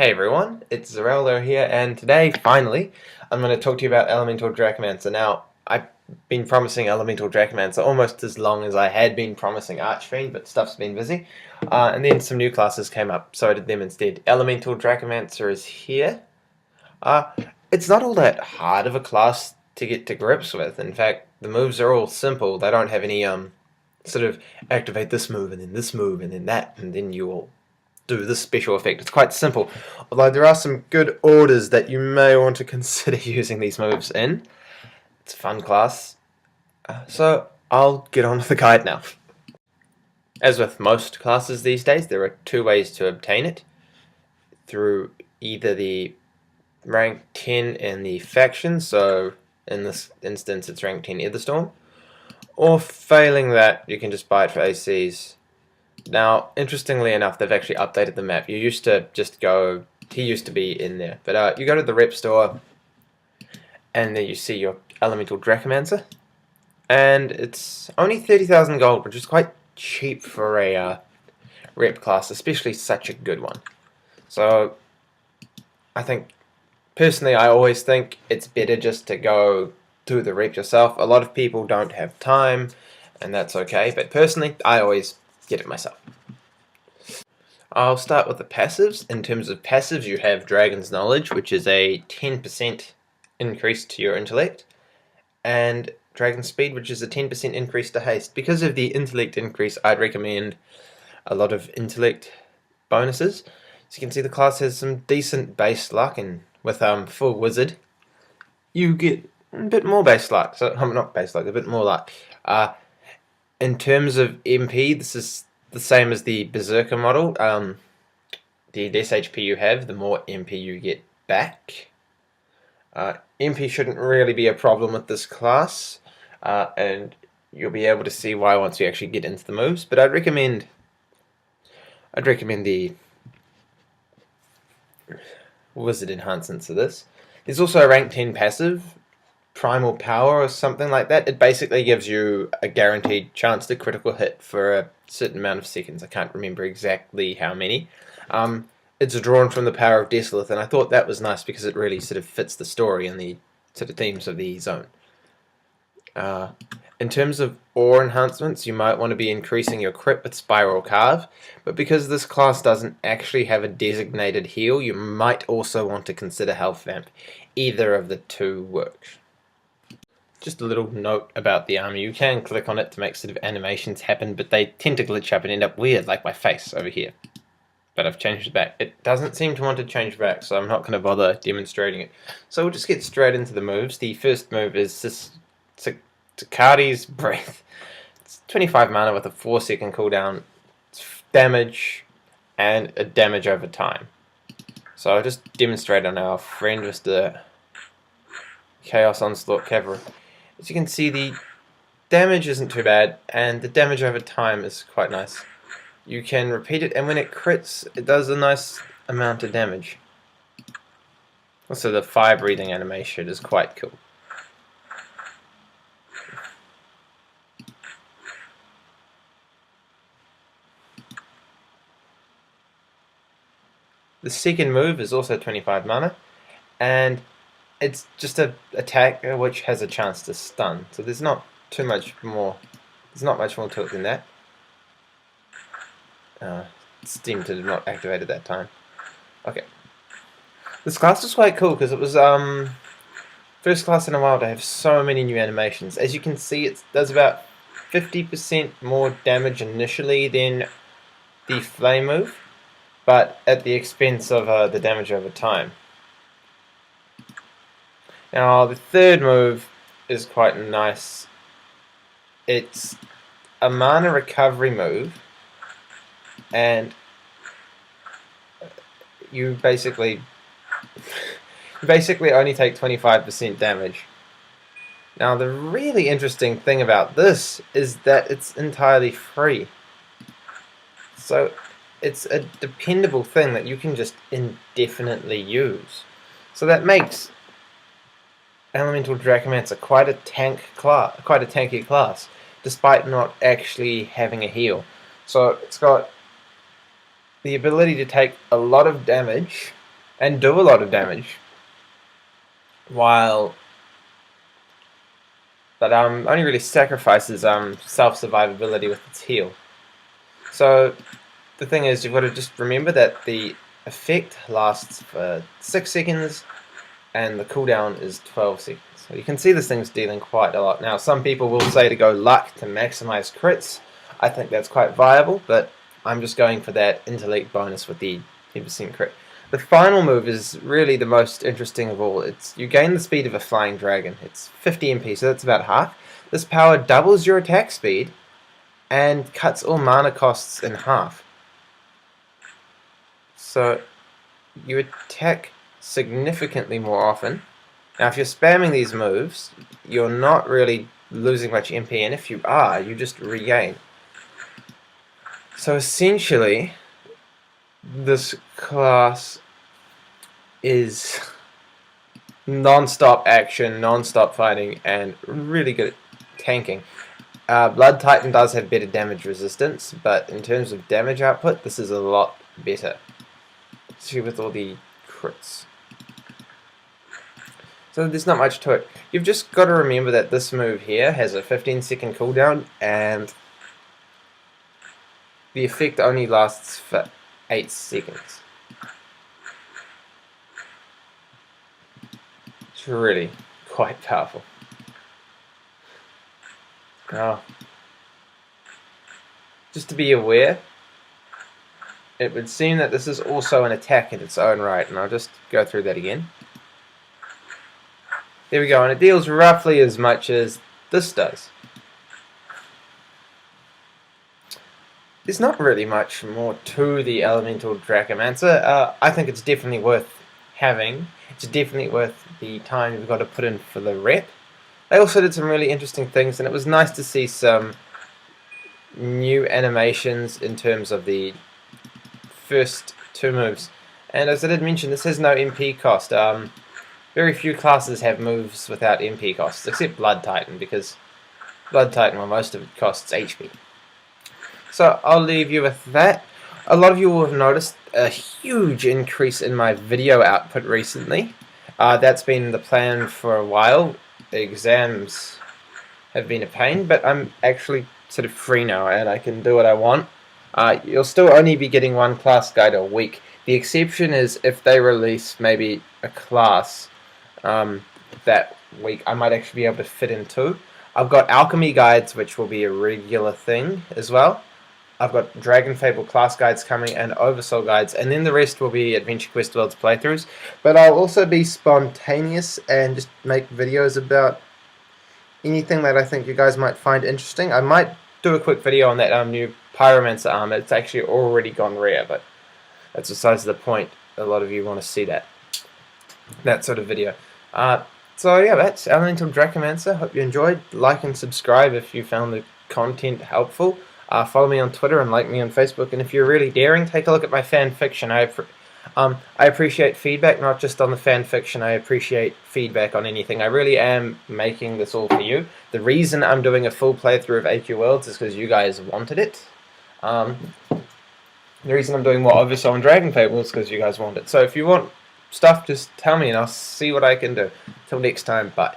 Hey everyone, it's Zereldo here, and today, finally, I'm going to talk to you about Elemental Dracomancer. Now, I've been promising Elemental Dracomancer almost as long as I had been promising Archfiend, but stuff's been busy. And then some new classes came up, so I did them instead. Elemental Dracomancer is here. Uh, it's not all that hard of a class to get to grips with. In fact, the moves are all simple. They don't have any, sort of activate this move, and then this move, and then that, and then you will do this special effect. It's quite simple, although there are some good orders that you may want to consider using these moves in. It's a fun class, so I'll get on with the guide now. As with most classes these days, there are two ways to obtain it, through either the rank 10 in the faction, so in this instance it's rank 10 Etherstorm, or failing that, you can just buy it for ACs. Now, interestingly enough, they've actually updated the map. You used to just go, he used to be in there, but you go to the rep store, and then you see your Elemental Dracomancer, and it's only 30,000 gold, which is quite cheap for a rep class, especially such a good one. So, I think, personally, I always think it's better just to go do the rep yourself. A lot of people don't have time, and that's okay, but personally, I always get it myself. I'll start with the passives. In terms of passives, you have Dragon's Knowledge, which is a 10% increase to your intellect, and Dragon Speed, which is a 10% increase to haste. Because of the intellect increase, I'd recommend a lot of intellect bonuses. As you can see, the class has some decent base luck, and with full wizard, you get a bit more base luck. So, not base luck, a bit more luck. In terms of MP, this is the same as the Berserker model. The less HP you have, the more MP you get back. MP shouldn't really be a problem with this class, and you'll be able to see why once you actually get into the moves. But I'd recommend the wizard enhancements to this. There's also a rank 10 passive, Primal Power or something like that. It basically gives you a guaranteed chance to critical hit for a certain amount of seconds. I can't remember exactly how many. It's drawn from the Power of Desolith, and I thought that was nice because it really sort of fits the story and the sort of themes of the zone. In terms of ore enhancements, you might want to be increasing your crit with Spiral Carve, but because this class doesn't actually have a designated heal, you might also want to consider Health Vamp. Either of the two works. Just a little note about the armor. You can click on it to make sort of animations happen, but they tend to glitch up and end up weird, like my face over here. But I've changed it back. It doesn't seem to want to change back, so I'm not going to bother demonstrating it. So we'll just get straight into the moves. The first move is this Tsukari's Breath. It's 25 mana with a 4-second cooldown. It's damage and a damage over time. So I'll just demonstrate on our friend with the Chaos Onslaught Cavalry. As you can see, the damage isn't too bad, and the damage over time is quite nice. You can repeat it, and when it crits, it does a nice amount of damage. Also, the fire breathing animation is quite cool. The second move is also 25 mana, and it's just an attack which has a chance to stun. So there's not too much more. There's not much more to it than that. Steam did not activate at that time. Okay. This class was quite cool because it was first class in a while to have so many new animations. As you can see, it does about 50% more damage initially than the flame move, but at the expense of the damage over time. Now, the third move is quite nice. It's a mana recovery move, and you basically only take 25% damage. Now, the really interesting thing about this is that it's entirely free. So, it's a dependable thing that you can just indefinitely use. So that makes Elemental Dracomancer quite a tanky class, despite not actually having a heal. So it's got the ability to take a lot of damage and do a lot of damage, while but only really sacrifices self-survivability with its heal. So the thing is, you've got to just remember that the effect lasts for 6 seconds and the cooldown is 12 seconds. So you can see this thing's dealing quite a lot. Now some people will say to go luck to maximize crits. I think that's quite viable, but I'm just going for that intellect bonus with the 10% crit. The final move is really the most interesting of all. You gain the speed of a flying dragon. It's 50 MP, so that's about half. This power doubles your attack speed and cuts all mana costs in half. So you attack significantly more often. Now if you're spamming these moves, you're not really losing much MP, and if you are, you just regain. So essentially, this class is non-stop action, non-stop fighting, and really good at tanking. Blood Titan does have better damage resistance, but in terms of damage output, this is a lot better. See, with all the crits. So there's not much to it. You've just got to remember that this move here has a 15-second cooldown, and the effect only lasts for 8 seconds. It's really quite powerful. Now, just to be aware, it would seem that this is also an attack in its own right, and I'll just go through that again. There we go, and it deals roughly as much as this does. There's not really much more to the Elemental Dracomancer. I think it's definitely worth having. It's definitely worth the time you've got to put in for the rep. They also did some really interesting things, and it was nice to see some new animations in terms of the first 2 moves. And as I did mention, this has no MP cost. Very few classes have moves without MP costs, except Blood Titan, because Blood Titan, well, most of it costs HP. So I'll leave you with that. A lot of you will have noticed a huge increase in my video output recently. That's been the plan for a while. The exams have been a pain, but I'm actually sort of free now and I can do what I want. You'll still only be getting 1 class guide a week. The exception is if they release maybe a class that week, I might actually be able to fit in 2. I've got alchemy guides, which will be a regular thing as well. I've got Dragon Fable class guides coming and Oversoul guides, and then the rest will be Adventure Quest Worlds playthroughs. But I'll also be spontaneous and just make videos about anything that I think you guys might find interesting. I might do a quick video on that new Pyromancer armor. It's actually already gone rare, but that's besides the point. A lot of you want to see that sort of video. So yeah, that's Elemental Dracomancer. Hope you enjoyed. Like and subscribe if you found the content helpful. Follow me on Twitter and like me on Facebook. And if you're really daring, take a look at my fan fiction. I appreciate feedback, not just on the fan fiction. I appreciate feedback on anything. I really am making this all for you. The reason I'm doing a full playthrough of AQ Worlds is because you guys wanted it. The reason I'm doing more Oversoul and Dragon Fable is because you guys want it. So if you want stuff, just tell me and I'll see what I can do. Till next time, bye.